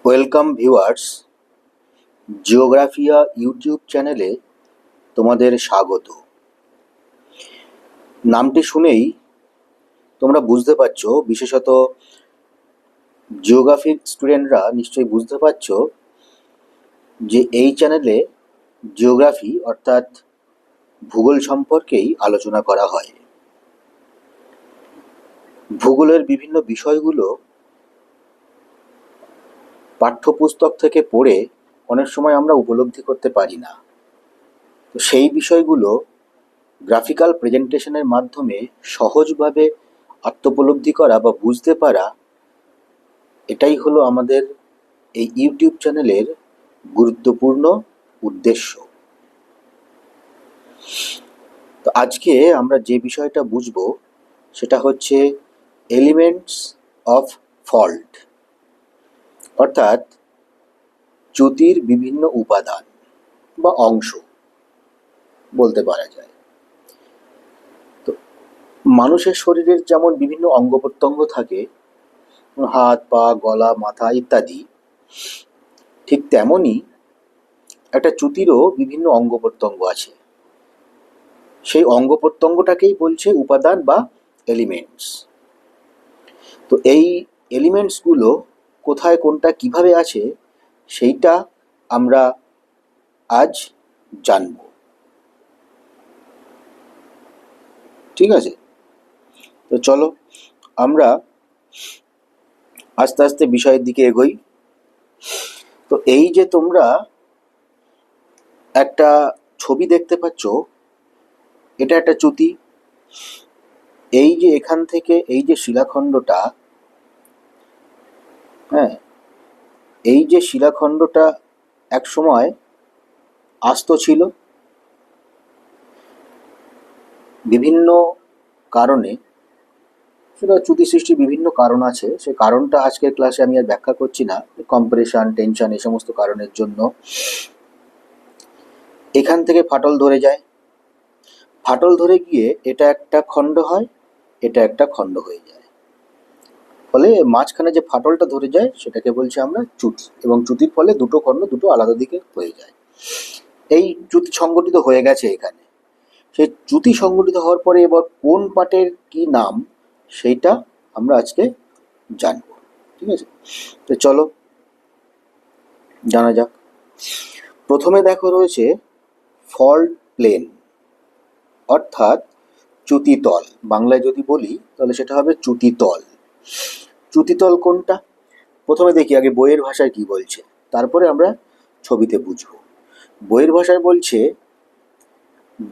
Welcome viewers, জিওগ্রাফিয়া YouTube চ্যানেলে তোমাদের স্বাগত। নামটি শুনেই তোমরা বুঝতে পারছো, বিশেষত জিওগ্রাফির স্টুডেন্টরা নিশ্চয়ই বুঝতে পারছো যে এই চ্যানেলে জিওগ্রাফি অর্থাৎ ভূগোল সম্পর্কেই আলোচনা করা হয়। ভূগোলের বিভিন্ন বিষয়গুলো পাঠ্যপুস্তক থেকে পড়ে অনেক সময় আমরা উপলব্ধি করতে পারি না, তো সেই বিষয়গুলো গ্রাফিক্যাল প্রেজেন্টেশনের মাধ্যমে সহজভাবে আত্মোপলব্ধি করা বা বুঝতে পারা, এটাই হলো আমাদের এই ইউটিউব চ্যানেলের গুরুত্বপূর্ণ উদ্দেশ্য। তো আজকে আমরা যে বিষয়টা বুঝব সেটা হচ্ছে এলিমেন্টস অফ ফল্ট, অর্থাৎ চ্যুতির বিভিন্ন উপাদান বা অংশ বলতে পারা যায়। তো মানুষের শরীরের যেমন বিভিন্ন অঙ্গ প্রত্যঙ্গ থাকে, হাত, পা, গলা, মাথা ইত্যাদি, ঠিক তেমনই একটা চ্যুতিরও বিভিন্ন অঙ্গ প্রত্যঙ্গ আছে। সেই অঙ্গ প্রত্যঙ্গটাকেই বলছে উপাদান বা এলিমেন্টস। তো এই এলিমেন্টসগুলো কোথায় কোনটা কিভাবে আছে সেইটা আমরা আজ জানব। ঠিক আছে, তো চলো আমরা আস্তে আস্তে বিষয়ের দিকে এগোই। তো এই যে তোমরা একটা ছবি দেখতে পাচ্ছ, এটা একটা চ্যুতি। এই যে এখান থেকে এই যে শিলাখণ্ডটা, হ্যাঁ, এই যে শিলাখণ্ডটা এক সময় আস্ত ছিল, বিভিন্ন কারণে, সেটা চ্যুতি সৃষ্টির বিভিন্ন কারণ আছে, সে কারণটা আজকের ক্লাসে আমি আর ব্যাখ্যা করছি না। কম্প্রেশন, টেনশন, এই সমস্ত কারণের জন্য এখান থেকে ফাটল ধরে যায়। ফাটল ধরে গিয়ে এটা একটা খণ্ড হয়, এটা একটা খণ্ড হয়ে যায়, ফলে মাঝখানে যে ফাটলটা ধরে যায় সেটাকে বলছি আমরা চ্যুতি। এবং চ্যুতির ফলে দুটো খণ্ড দুটো আলাদা দিকে হয়ে যায়। এই চ্যুতি সংগঠিত হয়ে গেছে এখানে। সেই চ্যুতি সংগঠিত হওয়ার পরে এবার কোন পার্টের কি নাম সেইটা আমরা আজকে জানব। ঠিক আছে, তো চলো জানা যাক। প্রথমে দেখো রয়েছে ফল্ট প্লেন, অর্থাৎ চ্যুতিতল। বাংলায় যদি বলি তাহলে সেটা হবে চ্যুতিতল। চ্যুতিতল কোনটা প্রথমে দেখি, আগে বইয়ের ভাষায় কি বলছে, তারপরে আমরা ছবিতে বুঝবো। বইয়ের ভাষায় বলছে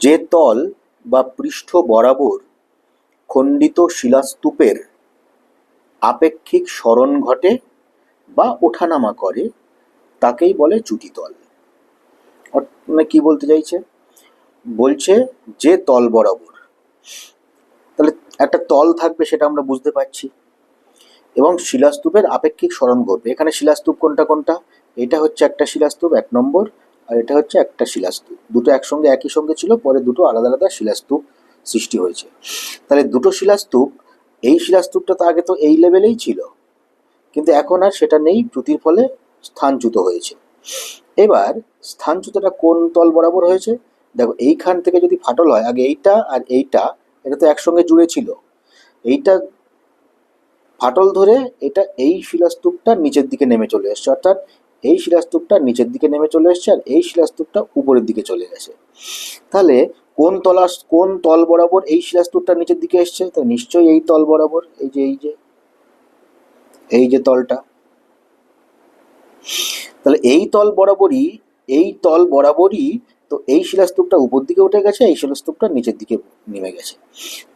যে তল বা পৃষ্ঠ বরাবর খণ্ডিত শিলাস্তূপের আপেক্ষিক সরণ ঘটে বা ওঠানামা করে তাকেই বলে চ্যুতিতল। মানে কি বলতে চাইছে, বলছে যে তল বরাবর, তাহলে একটা তল থাকবে সেটা আমরা বুঝতে পারছি, এবং শিলাস্তূপের আপেক্ষিক সরণ ঘটবে। এখানে শিলাস্তূপ কোনটা কোনটা, এটা হচ্ছে একটা শিলাস্তূপ 1 নম্বর, আর এটা হচ্ছে একটা শিলাস্তূপ। দুটো একসঙ্গে একই সঙ্গে ছিল, পরে দুটো আলাদা আলাদা শিলাস্তূপ সৃষ্টি হয়েছে। তাহলে দুটো শিলাস্তূপ, এই শিলাস্তূপটা তো আগে তো এই লেভেলেই ছিল, কিন্তু এখন আর সেটা নেই, চ্যুতির ফলে স্থানচ্যুত হয়েছে। এবার স্থানচ্যুতটা কোন তল বরাবর হয়েছে, দেখো এইখান থেকে যদি ফাটল হয়, আগে এইটা আর এইটা, এটা তো একসঙ্গে জুড়ে ছিল, এইটা ফাটল ধরে এটা এই শিলাস্তূপটা নিচের দিকে নেমে চলে এসছে, অর্থাৎ এই শিলাস্তূপটা নিচের দিকে নেমে চলে এসছে আর এই শিলাস্তূপটা উপরের দিকে চলে গেছে। তাহলে কোন তল বরাবর এই শিলাস্তূপটা নিচের দিকে এসছে, তো নিশ্চয়ই এই তল বরাবর, এই যে তলটা। তাহলে এই তল বরাবরই তো এই শিলাস্তূপটা উপর দিকে উঠে গেছে, এই শিলাস্তূপটা নিচের দিকে নেমে গেছে।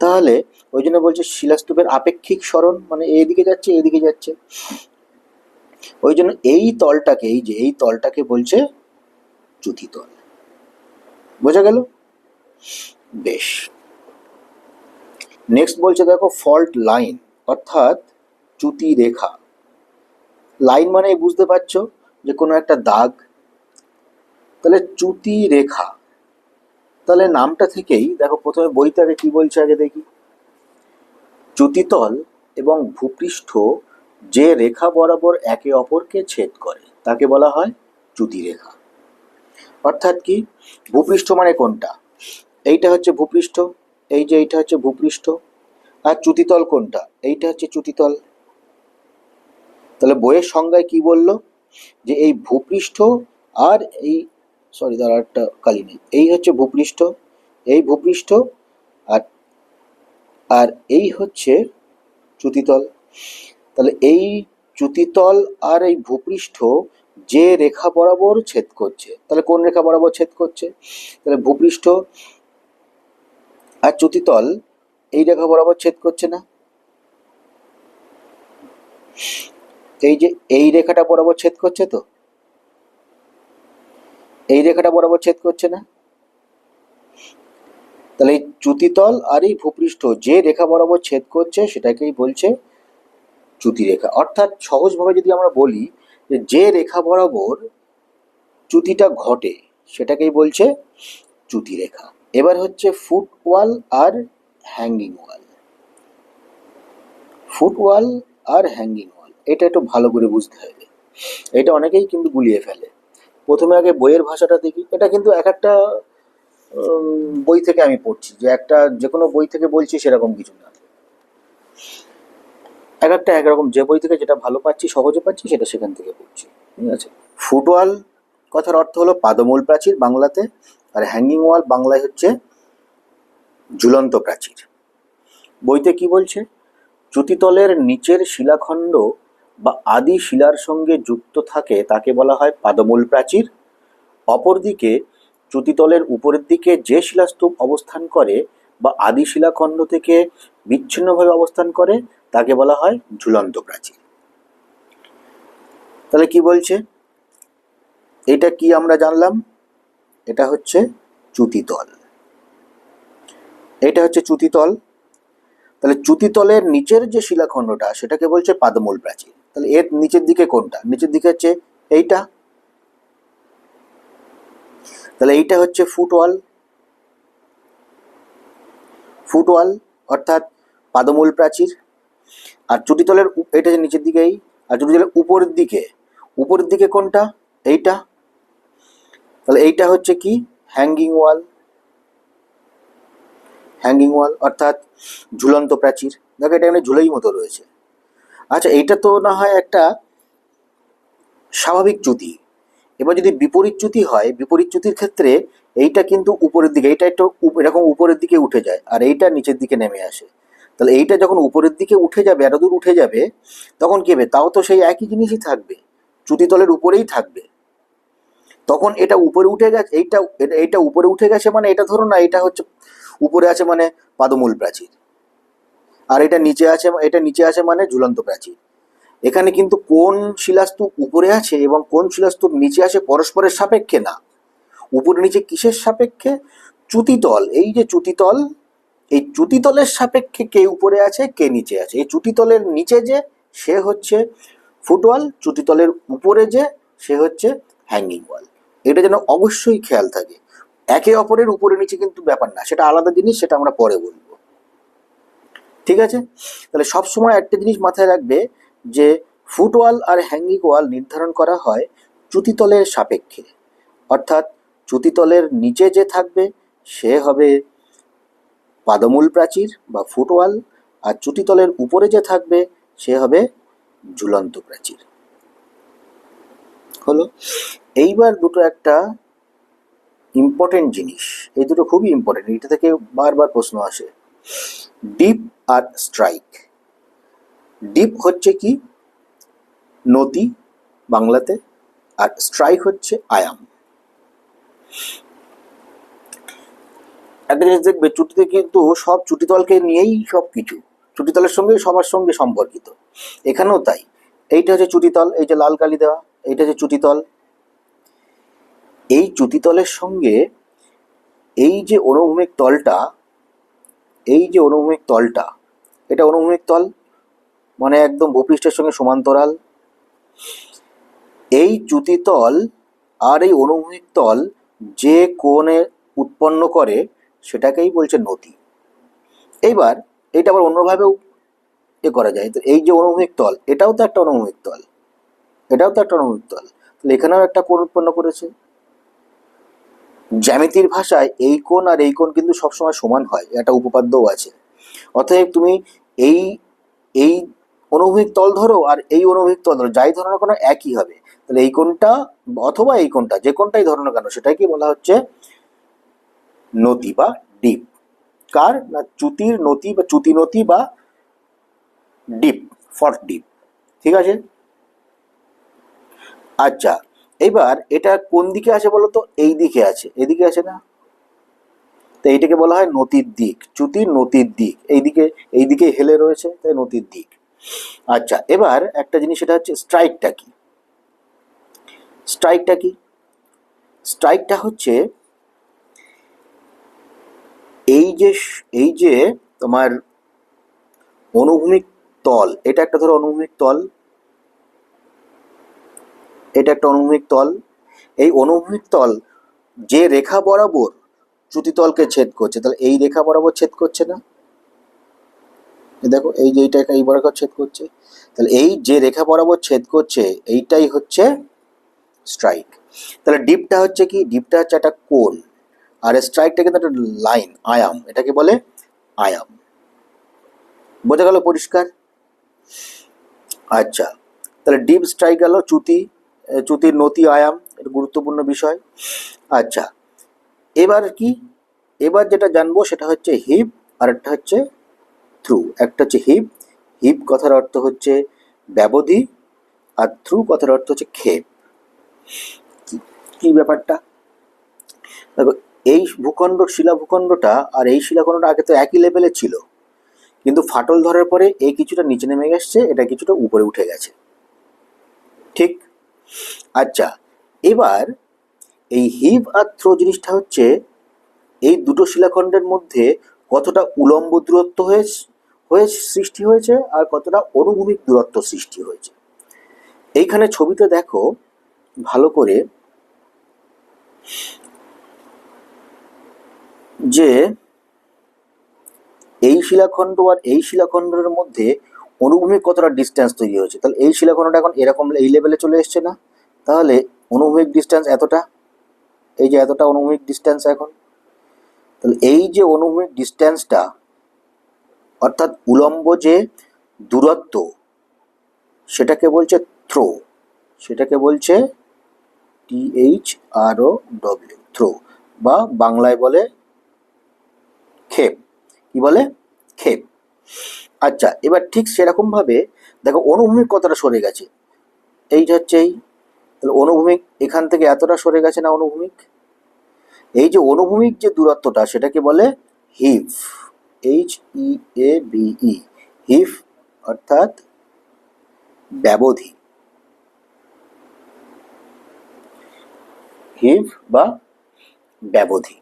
তাহলে ওই জন্য বলছে শিলাস্তূপের আপেক্ষিক সরণ, মানে এইদিকে যাচ্ছে এইদিকে যাচ্ছে। ওই জন্য এই তলটাকে বলছে চ্যুতিতল। বোঝা গেল? বেশ। নেক্সট বলছে দেখো ফল্ট লাইন, অর্থাৎ চ্যুতি রেখা। লাইন মানে বুঝতে পারছো যে কোনো একটা দাগ, তাহলে চ্যুতি রেখা। তাহলে নামটা থেকেই দেখো, প্রথমে বইতে আগে কি বলছে আগে দেখি। চ্যুতিতল এবং ভূপৃষ্ঠ যে রেখা বরাবর একে অপরকে ছেদ করে তাকে বলা হয় চ্যুতি রেখা। অর্থাৎ কি, ভূপৃষ্ঠ মানে কোনটা? এইটা হচ্ছে ভূপৃষ্ঠ, এই যে এইটা হচ্ছে ভূপৃষ্ঠ। আর চ্যুতিতল কোনটা? এইটা হচ্ছে চ্যুতিতল। তাহলে বইয়ের সংজ্ঞায় কি বললো? যে এই ভূপৃষ্ঠ আর এই, সরি তার একটা কালি নেই, এই হচ্ছে ভূপৃষ্ঠ, এই ভূপৃষ্ঠ, আর আর এই হচ্ছে চ্যুতিতল। তাহলে এই চ্যুতিতল আর এই ভূপৃষ্ঠ যে রেখা বরাবর ছেদ করছে, তাহলে কোন রেখা বরাবর ছেদ করছে? তাহলে ভূপৃষ্ঠ আর চ্যুতিতল এই রেখা বরাবর ছেদ করছে না? এই যে এই রেখাটা বরাবর ছেদ করছে, তো এই রেখাটা বরাবর ছেদ করছে না? তাহলে এই চ্যুতিতল আর এই ভূপৃষ্ঠ যে রেখা বরাবর ছেদ করছে সেটাকেই বলছে চ্যুতি রেখা। অর্থাৎ সহজভাবে যদি আমরা বলি যে রেখা বরাবর চ্যুতিটা ঘটে সেটাকেই বলছে চ্যুতি রেখা। এবার হচ্ছে ফুট ওয়াল আর হ্যাঙ্গিং ওয়াল। ফুট ওয়াল আর হ্যাঙ্গিং ওয়াল এটা একটু ভালো করে বুঝতে হবে, এটা অনেকেই কিন্তু গুলিয়ে ফেলে। প্রথমে আগে বইয়ের ভাষাটা দেখি, এটা কিন্তু এক একটা বই থেকে আমি পড়ছি, যে একটা যে কোনো বই থেকে বলছি সেরকম কিছু না, এক একটা একরকম, যে বই থেকে যেটা ভালো পাচ্ছি সহজে পাচ্ছি সেটা সেখান থেকে পড়ছি, ঠিক আছে। ফুটওয়াল কথার অর্থ হলো পাদমূল প্রাচীর বাংলাতে, আর হ্যাঙ্গিং ওয়াল বাংলায় হচ্ছে ঝুলন্ত প্রাচীর। বইতে কি বলছে? চ্যুতিতলের নিচের শিলাখণ্ড বা আদি শিলার সঙ্গে যুক্ত থাকে তাকে বলা হয় পাদমূল প্রাচীর। অপরদিকে চ্যুতিতলের উপরের দিকে যে শিলাস্তূপ অবস্থান করে বা আদি শিলাখণ্ড থেকে বিচ্ছিন্নভাবে অবস্থান করে তাকে বলা হয় ঝুলন্ত প্রাচীর। তাহলে কি বলছে? এটা কি আমরা জানলাম? এটা হচ্ছে চ্যুতিতল, এটা হচ্ছে চ্যুতিতল। তাহলে চ্যুতিতলের নিচের যে শিলাখণ্ডটা সেটাকে বলছে পাদমূল প্রাচীর। তাহলে এর নিচের দিকে কোনটা? নিচের দিকে হচ্ছে এইটা, তাহলে এইটা হচ্ছে ফুটওয়াল। ফুটওয়াল অর্থাৎ পাদমূল প্রাচীর। আর চ্যুতিতলের এটা যে নিচের দিকেই, আর চ্যুতিতলের উপরের দিকে, উপরের দিকে কোনটা? এইটা, তাহলে এইটা হচ্ছে কি? হ্যাঙ্গিং ওয়াল। হ্যাঙ্গিং ওয়াল অর্থাৎ ঝুলন্ত প্রাচীর। দেখো এটা এখানে ঝুলেই মতো রয়েছে। আচ্ছা, এইটা তো না হয় একটা স্বাভাবিক চ্যুতি। এবার যদি বিপরীত চ্যুতি হয়, বিপরীত চ্যুতির ক্ষেত্রে এইটা কিন্তু উপরের দিকে, এইটা একটু এরকম উপরের দিকে উঠে যায় আর এইটা নিচের দিকে নেমে আসে। তাহলে এইটা যখন উপরের দিকে উঠে যাবে, এত দূর উঠে যাবে, তখন কি হবে? তাও তো সেই একই জিনিসই থাকবে, চ্যুতিতলের উপরেই থাকবে। তখন এটা উপরে উঠে গেছে, এইটা উপরে উঠে গেছে মানে এটা ধরো না, এটা হচ্ছে উপরে আছে মানে পাদমূল প্রাচীর, আর এটা নিচে আছে, এটা নিচে আছে মানে ঝুলন্ত প্রাচীর। এখানে কিন্তু কোন শিলাস্তূপ উপরে আছে এবং কোন শিলাস্তূপ নিচে আছে পরস্পরের সাপেক্ষে না। উপরে নিচে কিসের সাপেক্ষে? চ্যুতিতল। এই যে চ্যুতিতল, এই চ্যুতিতলের সাপেক্ষে কে উপরে আছে কে নিচে আছে। এই চ্যুতিতলের নিচে যে সে হচ্ছে ফুটওয়াল, চ্যুতিতলের উপরে যে সে হচ্ছে হ্যাঙ্গিং ওয়াল। এটা যেন অবশ্যই খেয়াল থাকে। একে অপরের উপরে নিচে কিন্তু ব্যাপার না, সেটা আলাদা জিনিস, সেটা আমরা পরে বলবো, ঠিক আছে। তাহলে সবসময় একটা জিনিস মাথায় রাখবে যে ফুটওয়াল আর হ্যাঙ্গিং ওয়াল নির্ধারণ করা হয় চ্যুতিতলের সাপেক্ষে। অর্থাৎ চ্যুতিতলের নিচে যে থাকবে সে হবে পাদমূল প্রাচীর বা ফুটওয়াল, আর চ্যুতিতলের উপরে যে থাকবে সে হবে ঝুলন্ত প্রাচীর। হলো। এইবার দুটো একটা ইম্পর্টেন্ট জিনিস, এই দুটো খুবই ইম্পর্টেন্ট, এটা থেকে বারবার প্রশ্ন আসে। ডিপ আর স্ট্রাইক। ডিপ হচ্ছে কি? নতি বাংলাতে, আর স্ট্রাইক হচ্ছে আয়াম। একটা জিনিস দেখবে, চ্যুতিতে কিন্তু সব চ্যুতিতলকে নিয়েই সব কিছু, চ্যুতিতলের সঙ্গে সবার সঙ্গে সম্পর্কিত। এখানেও তাই। এইটা হচ্ছে চ্যুতিতল, এই যে লাল কালি দেওয়া, এইটা হচ্ছে চ্যুতিতল। এই চ্যুতিতলের সঙ্গে এই যে অনুভূমিক তলটা, এই যে অনুভূমিক তলটা, এটা অনুভূমিক তল মানে একদম ভূপৃষ্ঠের সঙ্গে সমান্তরাল। এই চ্যুতিতল আর এই অনুভূমিক তল যে কোণে উৎপন্ন করে সেটাকেই বলছে নতি। এইবার এটা আবার অন্যভাবেও করা যায়। তো এই যে অনুভূমিক তল, এটাও তো একটা অনুভূমিক তল, এটাও তো একটা অনুভূমিক তল, তাহলে এখানেও একটা কোণ উৎপন্ন করেছে। জ্যামিতির ভাষায় এই কোণ আর এই কোণ কিন্তু সবসময় সমান হয়, একটা উপপাদ্যও আছে। অতএব তুমি এই এই অনুভূমিক তল ধরো আর এই অনুভূমিক তল ধরো, যাই ধরো না কেন একই হবে। তাহলে এই কোণটা অথবা এই কোণটা, যে কোণটাই ধরো না কেন, সেটাই কি বলা হচ্ছে নতি বা ডিপ। কার না চ্যুতির নতি বা চ্যুতি নতি বা ডিপ, ফর ডিপ। ঠিক আছে। আচ্ছা, এবার এটা কোন দিকে আছে বলো তো? এই দিকে আছে, এদিকে আছে না? তো এইটাকে বলা হয় নতির দিক, চ্যুতির নতির দিক। এইদিকে হেলে রয়েছে, তাই নতির দিক। আচ্ছা, এবার একটা জিনিস, সেটা হচ্ছে স্ট্রাইকটা কি। স্ট্রাইকটা কি? স্ট্রাইকটা হচ্ছে এই যে তোমার অনুভূমিক তল, এটা একটা ধরো অনুভূমিক তল, এটা একটা অনুভূমিক তল। এই অনুভূমিক তল যে রেখা বরাবর চ্যুতিতলকে ছেদ করছে, তাহলে এই রেখা বরাবর ছেদ করছে না? দেখো এই যে এইটা এই বরাবর ছেদ করছে, তাহলে এই যে রেখা বরাবর ছেদ করছে এইটাই হচ্ছে স্ট্রাইক। তাহলে ডিপটা হচ্ছে কি? ডিপটা হচ্ছে একটা কোণ, আর স্ট্রাইকটা কিন্তু একটা লাইন, আয়াম, এটাকে বলে আয়াম। বোঝা গেল? পরিষ্কার? আচ্ছা, তাহলে ডিপ স্ট্রাইক গেল, চ্যুতির নতি আয়াম, এটা গুরুত্বপূর্ণ বিষয়। আচ্ছা, এবার কি? এবার যেটা জানবো সেটা হচ্ছে হিপ, আর একটা হচ্ছে থ্রু। একটা হচ্ছে হিপ, হিপ কথার অর্থ হচ্ছে ব্যবধি, আর থ্রু কথার অর্থ হচ্ছে ক্ষেপ। কি ব্যাপারটা? দেখো, এই ভূখণ্ড, শিলা ভূখণ্ডটা আর এই শিলাখণ্ডটা আগে তো একই লেভেলে ছিল, কিন্তু ফাটল ধরার পরে এই কিছুটা নিচে নেমে গেছে, এটা কিছুটা উপরে উঠে গেছে। ঠিক? আচ্ছা, এবার এই হিপ আর থ্রো জিনিসটা হচ্ছে এই দুটো শিলাখণ্ডের মধ্যে কতটা উলম্ব দূরত্ব হয়ে সৃষ্টি হয়েছে আর কতটা অনুভূমিক দূরত্ব সৃষ্টি হয়েছে। এইখানে ছবিতে দেখো ভালো করে যে এই শিলাখণ্ড আর এই শিলাখণ্ডের মধ্যে অনুভূমিক কতটা ডিস্টেন্স তৈরি হয়েছে। তাহলে এই শিলাখণ্ডটা এখন এরকম এই লেভেলে চলে এসছে না? তাহলে অনুভূমিক ডিস্টেন্স এতটা, এই যে এতটা অনুভূমিক ডিস্টেন্স এখন। তাহলে এই যে অনুভূমিক ডিস্টেন্সটা, অর্থাৎ উলম্ব যে দূরত্ব, সেটাকে বলছে থ্রো, সেটাকে বলছে THROW, থ্রো, বা বাংলায় বলে ক্ষেপ। কি বলে? ক্ষেপ। আচ্ছা, এবার ঠিক সেরকম ভাবে দেখো অনুভূমিক কতটা সরে গেছে। এইটা হচ্ছে তাহলে অনুভূমিক এখান থেকে এতটা সরে গেছে না অনুভূমিক? এই যে অনুভূমিক যে দূরত্বটা, সেটাকে বলে হিপ, HEAVE, হিপ অর্থাৎ ব্যবধি, হিপ বা ব্যবধি।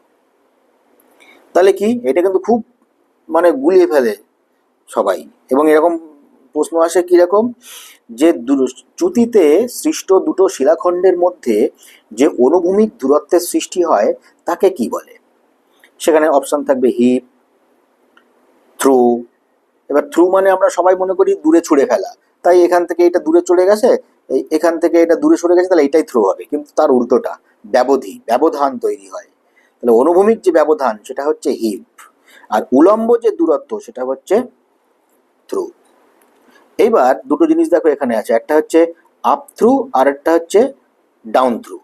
তাহলে কি? এটা কিন্তু খুব মানে গুলিয়ে ফেলে সবাই, এবং এরকম প্রশ্ন আসে কিরকম, যে চ্যুতিতে সৃষ্ট দুটো শিলাখণ্ডের মধ্যে যে অনুভূমিক দূরত্বের সৃষ্টি হয় তাকে কি বলে? সেখানে অপশন থাকবে হিপ, থ্রু। এবার থ্রু মানে আমরা সবাই মনে করি দূরে ছুঁড়ে ফেলা, তাই এখান থেকে এটা দূরে চলে গেছে, এখান থেকে এটা দূরে সরে গেছে, তাহলে এটাই থ্রু হবে। কিন্তু তার উল্টোটা, ব্যবধি, ব্যবধান তৈরি হয়। তাহলে অনুভূমিক যে ব্যবধান সেটা হচ্ছে হিপ, আর উলম্ব যে দূরত্ব সেটা হচ্ছে থ্রু। এইবার দুটো জিনিস দেখো এখানে আছে, একটা হচ্ছে আপ থ্রু আর একটা হচ্ছে ডাউন থ্রু।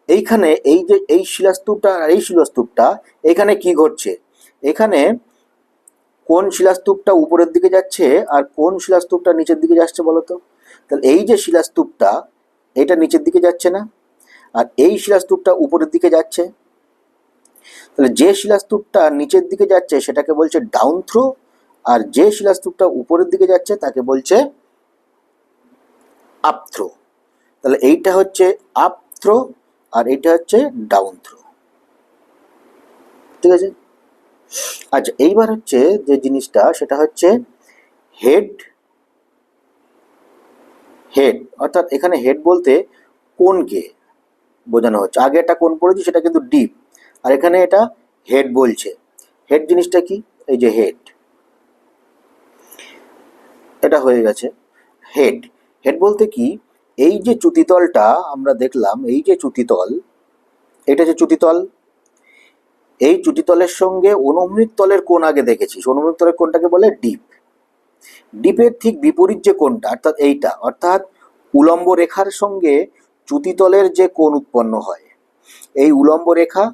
এইখানে এই যে এই শিলাস্তূপটা আর এই শিলাস্তূপটা, এখানে কি ঘটছে? এখানে কোন শিলাস্তূপটা উপরের দিকে যাচ্ছে আর কোন শিলাস্তূপটা নিচের দিকে যাচ্ছে বলো তো? তাহলে এই যে শিলাস্তূপটা, এটা নিচের দিকে যাচ্ছে না, আর এই শিলাস্তূপটা উপরের দিকে যাচ্ছে। তাহলে যে শিলাস্তূপটা নিচের দিকে যাচ্ছে সেটাকে বলছে ডাউন থ্রো, আর যে শিলাস্তূপটা উপরের দিকে যাচ্ছে তাকে বলছে আপ থ্রো। তাহলে এইটা হচ্ছে আপ থ্রো আর এইটা হচ্ছে ডাউন থ্রো। ঠিক আছে? আচ্ছা, এইবার হচ্ছে যে জিনিসটা সেটা হচ্ছে হেড, হেড অর্থাৎ এখানে হেড বলতে কোনকে বোঝানো হচ্ছে। আগে একটা কোন পড়েছি সেটা কিন্তু ডিপ, আর এখানে এটা হেড বলছে। হেড জিনিসটা কি? এই যে হেড, এটা হয়ে গেছে হেড। হেড বলতে কি, এই যে চ্যুতিতলটা আমরা দেখলাম, এই যে চ্যুতিতল, এটা যে চ্যুতিতল, এই চ্যুতিতলের সঙ্গে অনুভূমিক তলের কোণ আগে দেখেছি, অনুভূমিক তলের কোণটাকে বলে ডিপ। ডিপের ঠিক বিপরীত যে কোণটা, অর্থাৎ এইটা, অর্থাৎ উলম্ব রেখার সঙ্গে চ্যুতিতলের যে কোণ উৎপন্ন হয়, এই উলম্ব রেখা,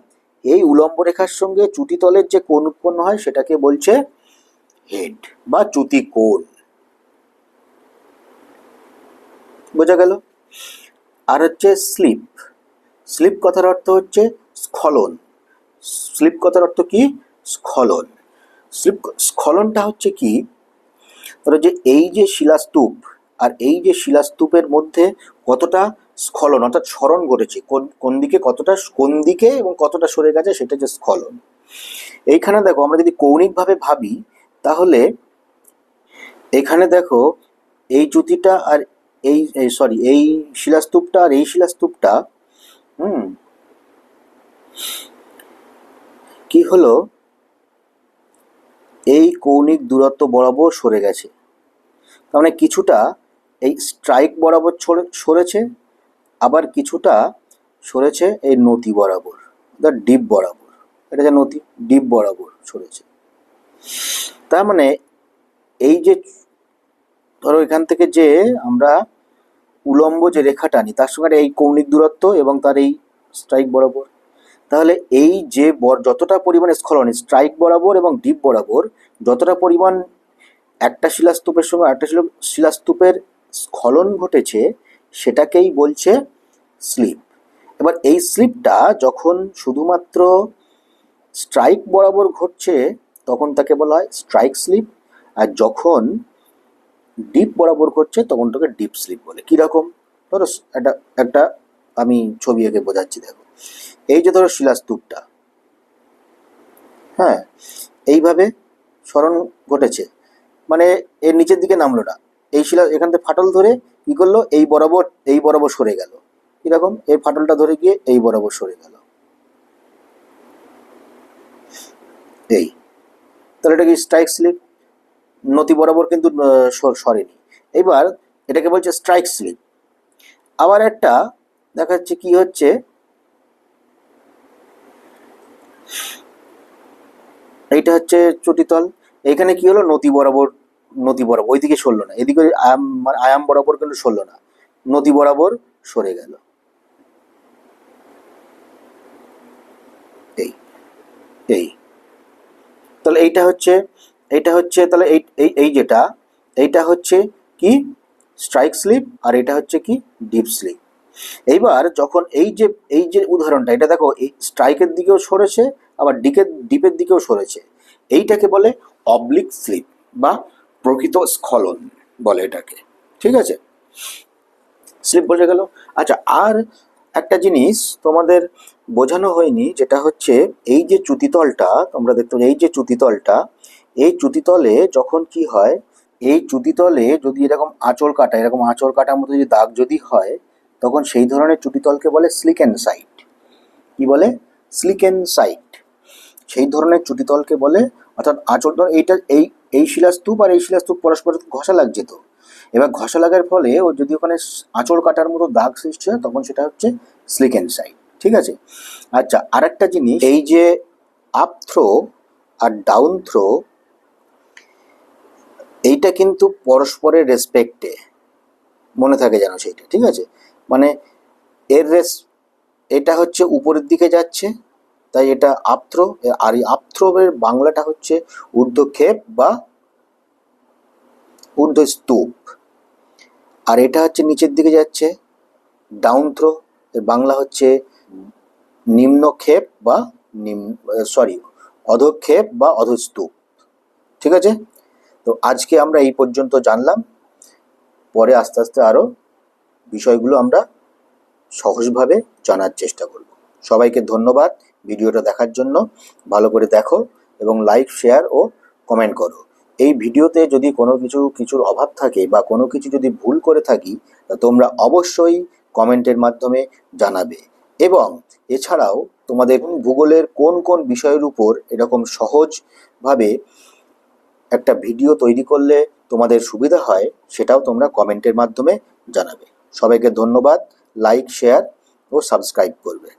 এই উলম্ব রেখার সঙ্গে চ্যুতিতলের যে কোণ উৎপন্ন হয় সেটাকে বলছে হেড বা চ্যুতি কোণ। বোঝা গেল? আর হচ্ছে স্লিপ। স্লিপ কথার অর্থ হচ্ছে স্খলন। স্লিপ কথার অর্থ কি? স্খলন। স্খলনটা হচ্ছে কি, ধরো যে এই যে শিলাস্তূপ আর এই যে শিলাস্তূপের মধ্যে কতটা স্খলন অর্থাৎ সরণ ঘটেছে, কোন দিকে কতটা, কোন দিকে এবং কতটা সরে গেছে, সেটা যে স্খলন। এইখানে দেখো, আমরা যদি কৌণিকভাবে ভাবি তাহলে এখানে দেখো এই চ্যুতিটা আর এই শিলাস্তূপটা আর এই শিলাস্তূপটা কি হলো, এই কৌণিক দূরত্ব বরাবর সরে গেছে। তার মানে কিছুটা এই স্ট্রাইক বরাবর সরেছে, আবার কিছুটা সরেছে এই নতি বরাবর, ডিপ বরাবর। এটা যে নতি, ডিপ বরাবর সরেছে। তার মানে এই যে ধরো এখান থেকে যে আমরা উলম্ব যে রেখাটা আনি তার সঙ্গে এই কৌণিক দূরত্ব এবং তার এই স্ট্রাইক বরাবর, তাহলে এই যে যতটা পরিমাণে স্খলন স্ট্রাইক বরাবর এবং ডিপ বরাবর, যতটা পরিমাণ একটা শিলাস্তূপের সঙ্গে একটা শিলাস্তূপের স্খলন ঘটেছে, সেটাকেই বলছে স্লিপ। এবার এই স্লিপটা যখন শুধুমাত্র স্ট্রাইক বরাবর ঘটছে তখন তাকে বলা হয় স্ট্রাইক স্লিপ, আর যখন ডিপ বরাবর ঘটছে তখন তাকে ডিপ স্লিপ বলে। কীরকম, ধরো একটা আমি ছবি এঁকে বোঝাচ্ছি। দেখো, এই যে ধরো শিলাস্তূপটা, হ্যাঁ, এইভাবে সরণ ঘটেছে, মানে এর নিচের দিকে নামলো না, এই এখান থেকে ফাটল ধরে কি করলো, এই বরাবর সরে গেল। কিরকম, এই ফাটলটা ধরে গিয়ে এই বরাবর সরে গেল, এই, তাহলে এটা কি স্ট্রাইক স্লিপ। নতি বরাবর কিন্তু সরেনি। এবার এটাকে বলছে স্ট্রাইক স্লিপ। আবার একটা দেখাচ্ছে কি হচ্ছে, এইটা হচ্ছে চ্যুতিতল, এখানে কি হলো, নতি বরাবর ওইদিকে সরলো না, এদিকে আয়াম বরাবর কিন্তু সরলো না, নতি বরাবর সরে গেল। এই এই তাহলে এইটা হচ্ছে তাহলে এই যেটা, এইটা হচ্ছে কি স্ট্রাইক স্লিপ, আর এটা হচ্ছে কি ডিপ স্লিপ। এইবার যখন এই যে উদাহরণটা, এটা দেখো এই স্ট্রাইকের দিকেও সরেছে আবার ডিপের দিকেও সরেছে, এইটাকে বলে অবলিক স্লিপ বা প্রকৃত স্খলন বলে এটাকে। ঠিক আছে, স্লিপ বোঝা গেল। আচ্ছা, আর একটা জিনিস তোমাদের বোঝানো হয়নি, যেটা হচ্ছে এই যে চ্যুতিতলটা তোমরা দেখতে, এই যে চ্যুতিতলটা, এই চ্যুতিতলে যখন কি হয়, এই চ্যুতিতলে যদি এরকম আঁচড় কাটার মতো যদি দাগ যদি হয়, তখন সেই ধরনের চ্যুতিতলকে বলে স্লিকেন সাইট। কি বলে? স্লিকেন সাইট। সেই ধরনের চ্যুতিতলকে বলে, অর্থাৎ আঁচড়, ধর এইটা এই শিলাস্তূপ আর এই শিলাস্তূপ পরস্পর ঘষা লাগছে, তো এবার ঘষা লাগার ফলে ও যদি ওখানে আঁচড় কাটার মতো দাগ সৃষ্টি হয় তখন সেটা হচ্ছে স্লিকেন সাইট। ঠিক আছে। আচ্ছা, আরেকটা জিনিস, এই যে আপ থ্রো আর ডাউন থ্রো, এইটা কিন্তু পরস্পরের রেসপেক্টে, মনে থাকে যেন সেইটা। ঠিক আছে, মানে এটা হচ্ছে উপরের দিকে যাচ্ছে, তাই এটা আপথ্রো, আর এই আপথ্রোর বাংলাটা হচ্ছে ঊর্ধ্বক্ষেপ বা ঊর্ধ্বস্তূপ, আর এটা হচ্ছে নিচের দিকে যাচ্ছে ডাউন থ্রো, এর বাংলা হচ্ছে নিম্নক্ষেপ বা অধক্ষেপ বা অধস্তূপ। ঠিক আছে, তো আজকে আমরা এই পর্যন্ত জানলাম, পরে আস্তে আস্তে আরও বিষয়গুলো আমরা সহজভাবে জানার চেষ্টা করব। সবাইকে ধন্যবাদ ভিডিওটা দেখার জন্য। ভালো করে দেখো এবং লাইক, শেয়ার ও কমেন্ট করো। এই ভিডিওতে যদি কোনো কিছুর অভাব থাকে বা কোনো কিছু যদি ভুল করে থাকি, তা তোমরা অবশ্যই কমেন্টের মাধ্যমে জানাবে। এবং এছাড়াও তোমাদের ভূগোলের কোন কোন বিষয়ের উপর এরকম সহজভাবে একটা ভিডিও তৈরি করলে তোমাদের সুবিধা হয়, সেটাও তোমরা কমেন্টের মাধ্যমে জানাবে। সবাইকে ধন্যবাদ। লাইক, শেয়ার ও সাবস্ক্রাইব করবে।